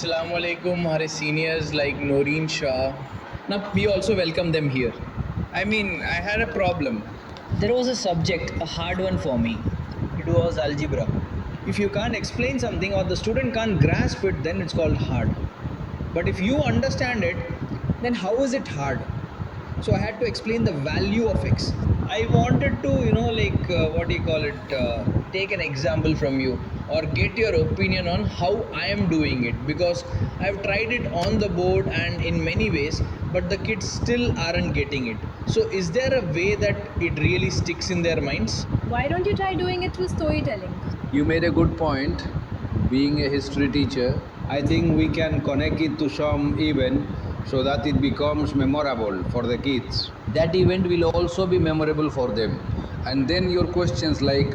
Assalamu alaikum, our seniors like Noreen Shah. Now, we also welcome them here. I had a problem. There was a subject, a hard one for me. It was algebra. If you can't explain something or the student can't grasp it, then it's called hard. But if you understand it, then how is it hard? So I had to explain the value of x. I wanted to, what do you call it, take an example from you or get your opinion on how I am doing it, because I've tried it on the board and in many ways, but the kids still aren't getting it. So is there a way that it really sticks in their minds? Why don't you try doing it through storytelling? You made a good point. Being a history teacher, I think we can connect it to some event so that it becomes memorable for the kids. That event will also be memorable for them. And then your questions like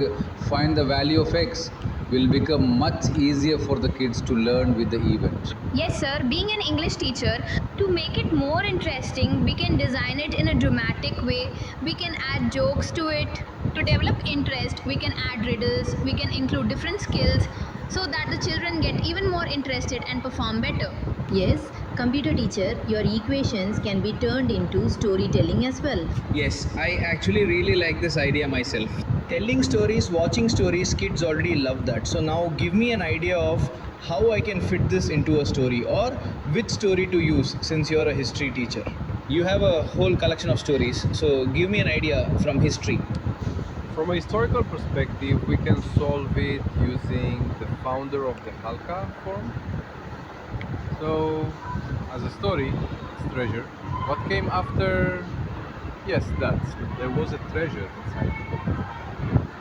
find the value of x will become much easier for the kids to learn with the event. Yes, sir. Being an English teacher, to make it more interesting, we can design it in a dramatic way. We can add jokes to it. To develop interest, we can add riddles. We can include different skills so that the children get even more interested and perform better. Yes, computer teacher, your equations can be turned into storytelling as well. Yes, I actually really like this idea myself. Telling stories, watching stories, kids already love that. So now give me an idea of how I can fit this into a story or which story to use since you're a history teacher. You have a whole collection of stories, so give me an idea from history. From a historical perspective, we can solve it using the founder of the Halka form. So, as a story, it's treasure. What came after? Yes, that's. There was a treasure inside.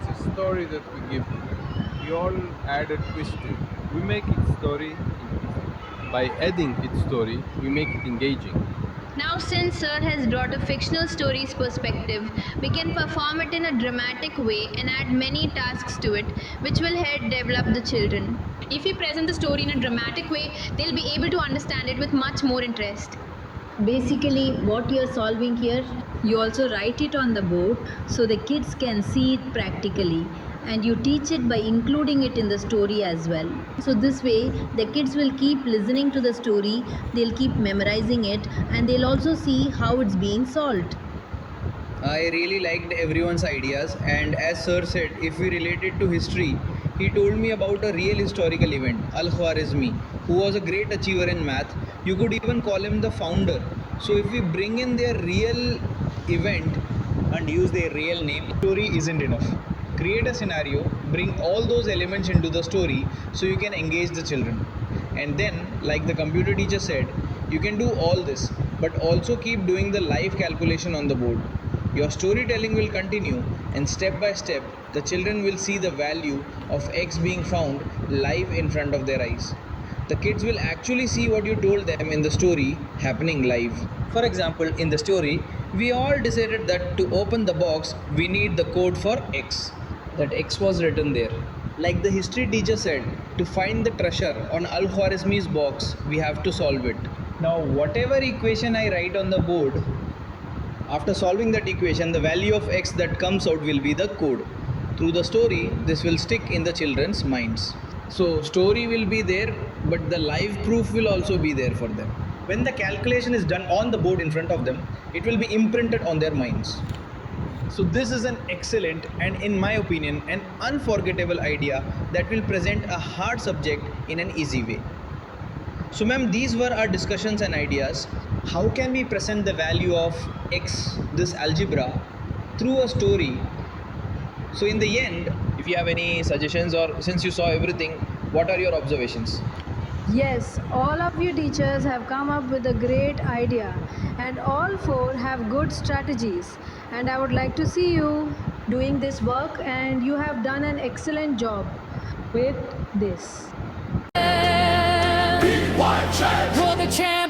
It's a story that we give to them. We all add a twist to it. We make its story interesting. By adding its story, we make it engaging. Now, since Sir has brought a fictional story's perspective, we can perform it in a dramatic way and add many tasks to it, which will help develop the children. If we present the story in a dramatic way, they'll be able to understand it with much more interest. Basically, what you're solving here, you also write it on the board so the kids can see it practically, and you teach it by including it in the story as well. So this way the kids will keep listening to the story, they'll keep memorizing it, and they'll also see how it's being solved. I really liked everyone's ideas, and as Sir said, if we relate it to history, he told me about a real historical event, Al Khwarizmi, who was a great achiever in math. You could even call him the founder. So, if we bring in their real event and use their real name, story isn't enough. Create a scenario, bring all those elements into the story so you can engage the children. And then, like the computer teacher said, you can do all this, but also keep doing the live calculation on the board. Your storytelling will continue, and step by step, the children will see the value of X being found live in front of their eyes. The kids will actually see what you told them in the story happening live. For example, in the story, we all decided that to open the box, we need the code for X. That X was written there. Like the history teacher said, to find the treasure on Al Khwarizmi's box, we have to solve it. Now, whatever equation I write on the board, after solving that equation, the value of x that comes out will be the code. Through the story, this will stick in the children's minds. So, story will be there, but the live proof will also be there for them. When the calculation is done on the board in front of them, it will be imprinted on their minds. So, this is an excellent and, in my opinion, an unforgettable idea that will present a hard subject in an easy way. So, ma'am, these were our discussions and ideas. How can we present the value of x, this algebra, through a story? So, in the end, if you have any suggestions or since you saw everything, what are your observations? Yes, all of you teachers have come up with a great idea, and all four have good strategies. And I would like to see you doing this work, and you have done an excellent job with this. For the champ.